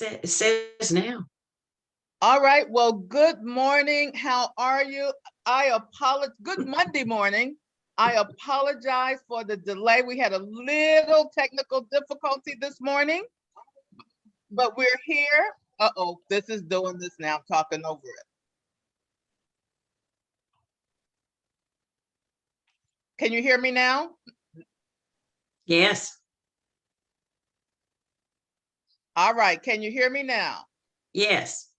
It says now. All right. Well, good morning. How are you? I apologize. Good Monday morning. I apologize for the delay. We had a little technical difficulty this morning, but we're here. Uh-oh, this is doing this now. I'm talking over it. Can you hear me now? Yes. All right. Can you hear me now? Yes.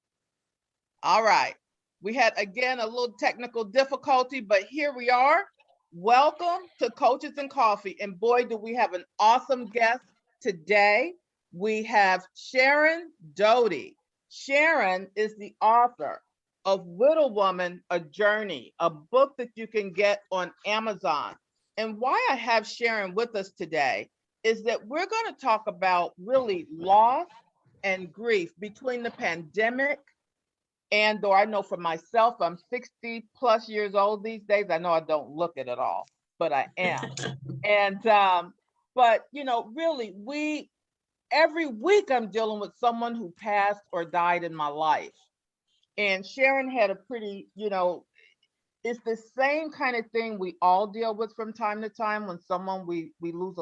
All right. We had, again, a little technical difficulty, but here we are. Welcome to Coaches and Coffee. And boy, do we have an awesome guest today. We have Sharon Doty. Sharon is the author of Widowoman, A Journey, a book that you can get on Amazon. And why I have Sharon with us today is that we're going to talk about really loss and grief between the pandemic. And though I know for myself, I'm 60 plus years old these days. I know I don't look it at all, but I am. And, but you know, really, every week I'm dealing with someone who passed or died in my life. And Sharon had a pretty, it's the same kind of thing we all deal with from time to time when someone we lose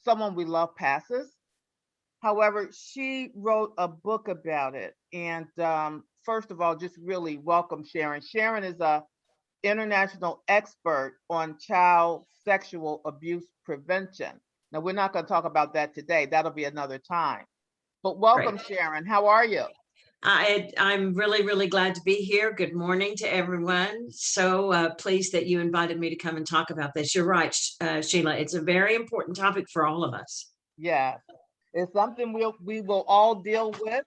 someone we love passes. However, she wrote a book about it. And first of all, just really welcome Sharon. Sharon is an international expert on child sexual abuse prevention. Now, we're not going to talk about that today. That'll be another time. But welcome, Great. Sharon. How are you? I'm really, really glad to be here. Good morning to everyone. So pleased that you invited me to come and talk about this. You're right, Sheila. It's a very important topic for all of us. Yes. It's something we will all deal with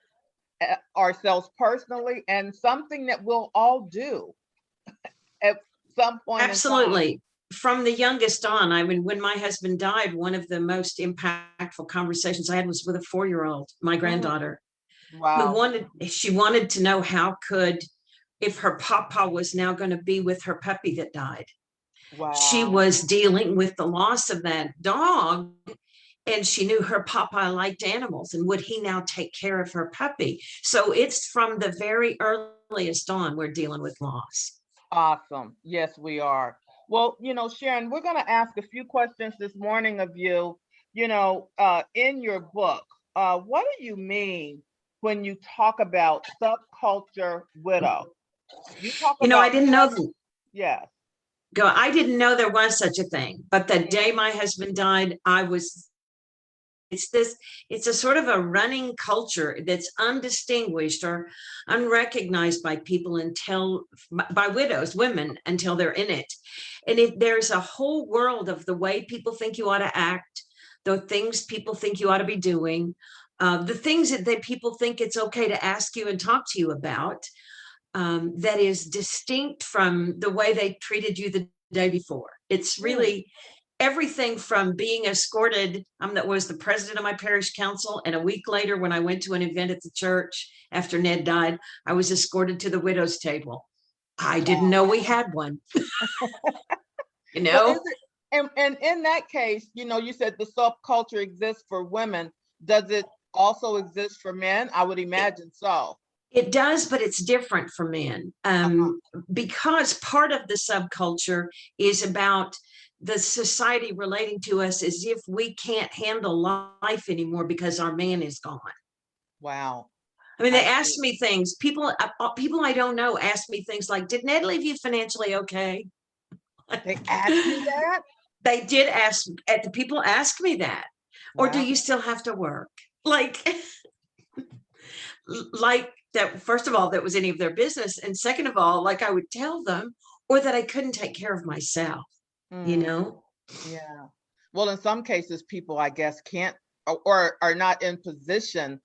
ourselves personally, and something that we'll all do at some point. Absolutely. From the youngest on, I mean, when my husband died, one of the most impactful conversations I had was with a 4-year-old, my granddaughter. Wow. She wanted to know if her papa was now going to be with her puppy that died. Wow. She was dealing with the loss of that dog. And she knew her papa liked animals, and would he now take care of her puppy? So it's from the very earliest on, we're dealing with loss. Awesome. Yes, we are. Well, Sharon, we're going to ask a few questions this morning of you. In your book, what do you mean when you talk about subculture widow? You talk about, I didn't know. Yes. I didn't know there was such a thing. But the day my husband died, it's a sort of a running culture that's undistinguished or unrecognized by people by widows, women, until they're in it. And there's a whole world of the way people think you ought to act, the things people think you ought to be doing, the things that people think it's okay to ask you and talk to you about, that is distinct from the way they treated you the day before. It's really everything from being escorted. That was the president of my parish council. And a week later, when I went to an event at the church after Ned died, I was escorted to the widow's table. I didn't know we had one. Well, and in that case, you said the subculture exists for women. Does it also exist for men? I would imagine so. It does, but it's different for men, because part of the subculture is about the society relating to us as if we can't handle life anymore because our man is gone. Wow. I mean, they ask me things. People I don't know ask me things like, did Ned leave you financially okay? They asked you that? They did ask. The people ask me that. Wow. Or do you still have to work? Like that, first of all, that was any of their business. And second of all, like I would tell them, or that I couldn't take care of myself. Yeah. Well, in some cases, people, I guess, can't or are not in position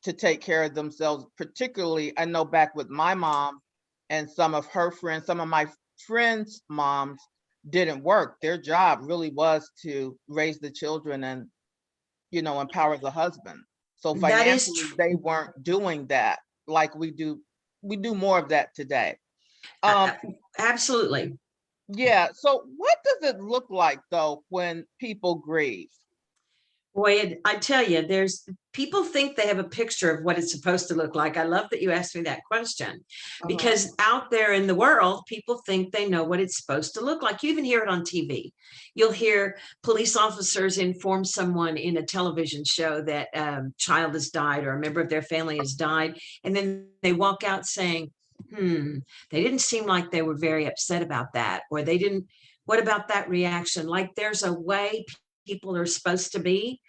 to take care of themselves. Particularly, I know back with my mom and some of her friends, some of my friends' moms didn't work. Their job really was to raise the children and, empower the husband. So financially, they weren't doing that like we do. We do more of that today. Absolutely. Yeah. So what does it look like, though, when people grieve? Boy, I tell you, there's people think they have a picture of what it's supposed to look like. I love that you asked me that question Uh-huh. because out there in the world, people think they know what it's supposed to look like. You even hear it on TV. You'll hear police officers inform someone in a television show that a child has died or a member of their family has died. And then they walk out saying, they didn't seem like they were very upset about that, or they didn't. What about that reaction? Like there's a way people are supposed to be.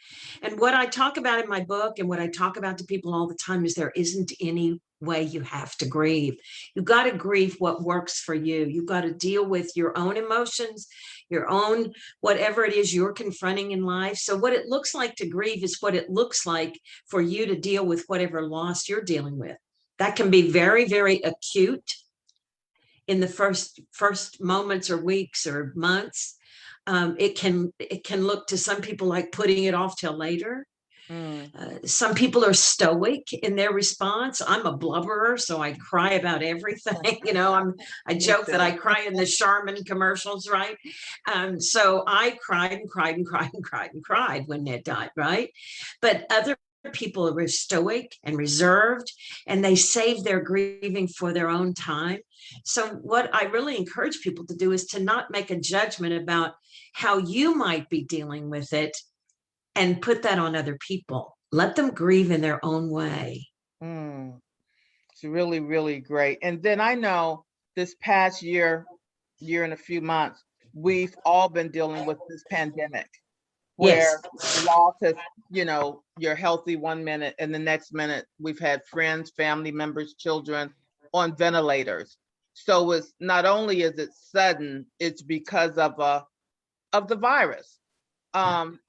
And what I talk about in my book and what I talk about to people all the time is there isn't any way you have to grieve. You've got to grieve what works for you. You've got to deal with your own emotions, your own, whatever it is you're confronting in life. So what it looks like to grieve is what it looks like for you to deal with whatever loss you're dealing with. That can be very, very acute in the first moments or weeks or months. It can look to some people like putting it off till later. Mm. Some people are stoic in their response. I'm a blubberer, so I cry about everything. I Me joke that I too. cry in the Charmin commercials, right? So I cried and cried and cried and cried and cried when Ned died, right? But other people are stoic and reserved, and they save their grieving for their own time. So what I really encourage people to do is to not make a judgment about how you might be dealing with it and put that on other people. Let them grieve in their own way. Mm. It's really, really great. And then I know this past year and a few months, we've all been dealing with this pandemic Yes. where loss has, you're healthy one minute and the next minute we've had friends, family members, children on ventilators. So it's not only is it sudden, it's because of the virus.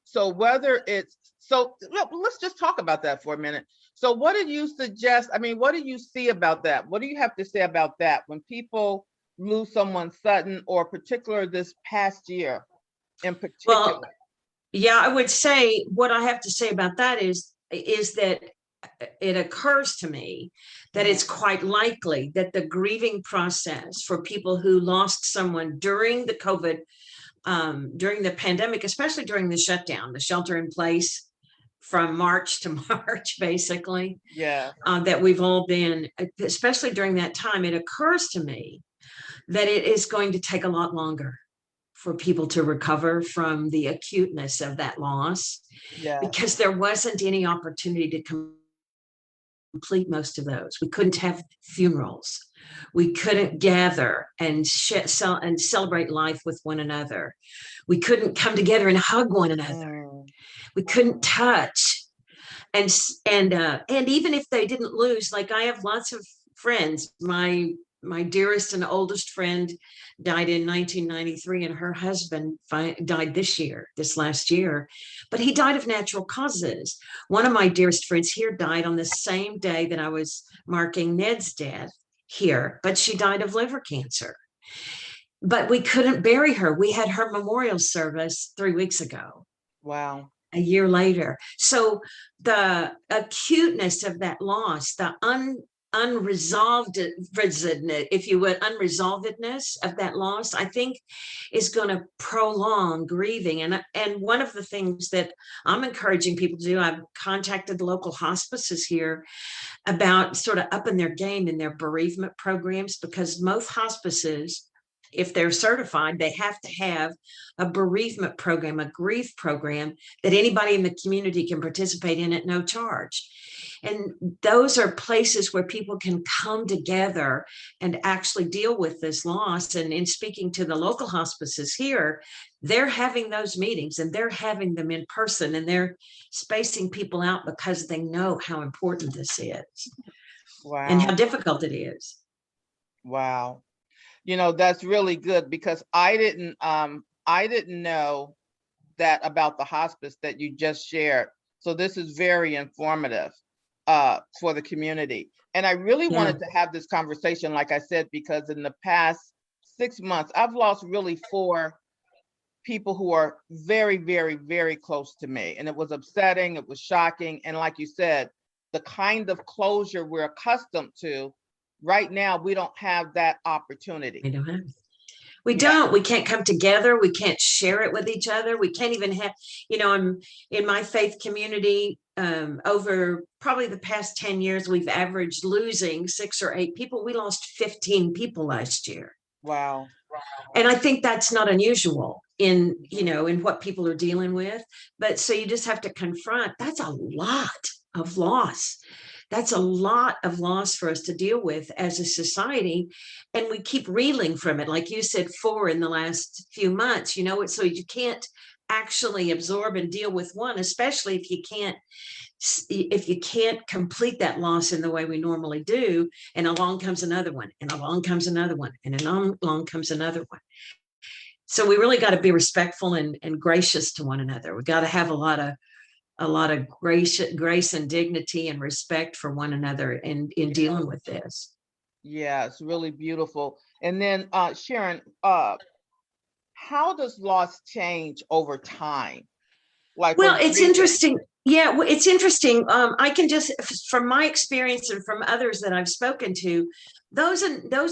So whether it's let's just talk about that for a minute. So what do you suggest? I mean, what do you see about that? What do you have to say about that when people lose someone sudden or particular this past year in particular? Well, yeah, I would say what I have to say about that is that it occurs to me that Mhm. it's quite likely that the grieving process for people who lost someone during the COVID, during the pandemic, especially during the shutdown, the shelter in place from March to March, basically, Yeah. that we've all been, especially during that time, it occurs to me that it is going to take a lot longer for people to recover from the acuteness of that loss Yeah. because there wasn't any opportunity to complete most of those. We couldn't have funerals. We couldn't gather and celebrate life with one another. We couldn't come together and hug one another. Mm. We couldn't touch. And even if they didn't lose, like I have lots of friends. My dearest and oldest friend died in 1993, and her husband died this last year, but he died of natural causes. One of my dearest friends here died on the same day that I was marking Ned's death here, but she died of liver cancer. But we couldn't bury her. We had her memorial service 3 weeks ago, Wow. a year later. So the acuteness of that loss, the unresolved, if you would, unresolvedness of that loss, I think is going to prolong grieving. And one of the things that I'm encouraging people to do, I've contacted the local hospices here about sort of upping their game in their bereavement programs, because most hospices, if they're certified, they have to have a bereavement program, a grief program that anybody in the community can participate in at no charge. And those are places where people can come together and actually deal with this loss. And in speaking to the local hospices here, they're having those meetings and they're having them in person, and they're spacing people out because they know how important this is and how Wow. difficult it is. Wow. That's really good because I didn't know that about the hospice that you just shared. So this is very informative for the community. And I really Yeah. wanted to have this conversation, like I said, because in the past 6 months, I've lost really 4 people who are very, very, very close to me. And it was upsetting, it was shocking. And like you said, the kind of closure we're accustomed to right now, we don't have that I opportunity. don't have. We Yeah. don't. We can't come together. We can't share it with each other. We can't even have, I'm in my faith community, over probably the past 10 years, we've averaged losing 6 or 8 people. We lost 15 people last year. Wow. And I think that's not unusual in, in what people are dealing with. But so you just have to confront, that's a lot of loss. That's a lot of loss for us to deal with as a society. And we keep reeling from it. Like you said, 4 in the last few months, so you can't actually absorb and deal with one, especially if you can't complete that loss in the way we normally do, and along comes another one, and along comes another one, and along comes another one. So we really got to be respectful and gracious to one another. We got to have a lot of grace and dignity and respect for one another in dealing with this. Yeah, it's really beautiful. And then Sharon, how does loss change over time? Like, Well, it's interesting. Yeah, it's interesting. I can just, from my experience and from others that I've spoken to, those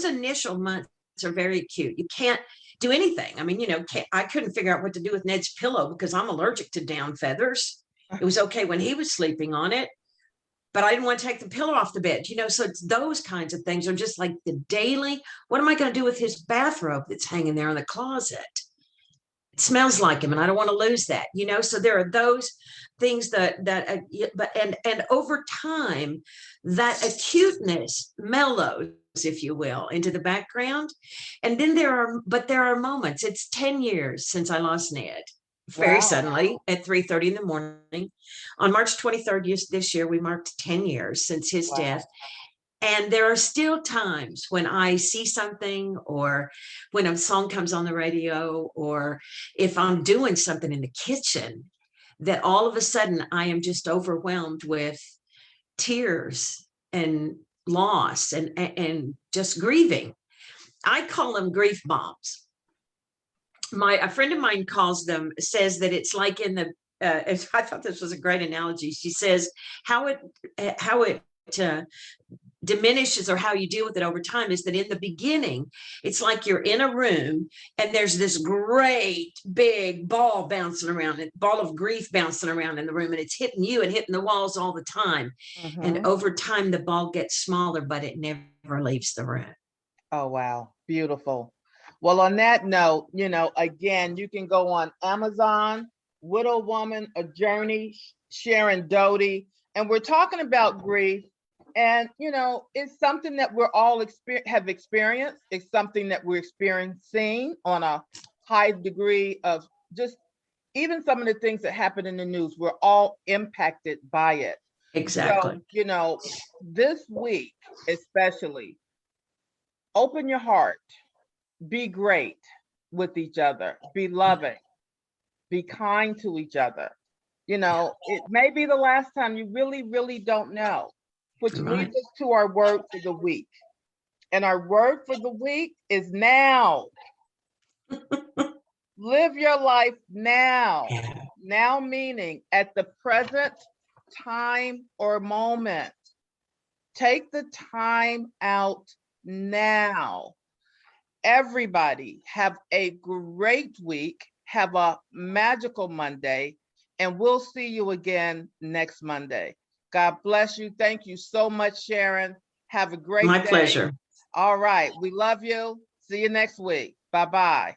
initial months are very acute. You can't do anything. I mean, I couldn't figure out what to do with Ned's pillow because I'm allergic to down feathers. It was okay when he was sleeping on it, but I didn't want to take the pillow off the bed, so it's those kinds of things are just like the daily, what am I going to do with his bathrobe that's hanging there in the closet? It smells like him and I don't want to lose that, so there are those things and over time that acuteness mellows, if you will, into the background. And then there are moments. It's 10 years since I lost Ned very suddenly at 3:30 in the morning. On March 23rd this year, we marked 10 years since his death. And there are still times when I see something, or when a song comes on the radio, or if I'm doing something in the kitchen, that all of a sudden I am just overwhelmed with tears and loss and just grieving. I call them grief bombs. A friend of mine says that it's like in the, I thought this was a great analogy. She says how it diminishes, or how you deal with it over time, is that in the beginning, it's like you're in a room and there's this great big ball of grief bouncing around in the room, and it's hitting you and hitting the walls all the time. And over time, the ball gets smaller, but it never leaves the room. Oh, wow. Beautiful. Well, on that note, again, you can go on Amazon, Widowoman, A Journey, Sharon Doty, and we're talking about grief. And, it's something that we're all have experienced. It's something that we're experiencing on a high degree of just even some of the things that happen in the news. We're all impacted by it. Exactly. So, this week, especially, open your heart, be great with each other, be loving, be kind to each other. It may be the last time, you really, really don't know. Which leads us to our word for the week. And our word for the week is now. Live your life now. Now meaning at the present time or moment. Take the time out now. Everybody have a great week. Have a magical Monday. And we'll see you again next Monday. God bless you. Thank you so much, Sharon. Have a great day. My pleasure. All right. We love you. See you next week. Bye-bye.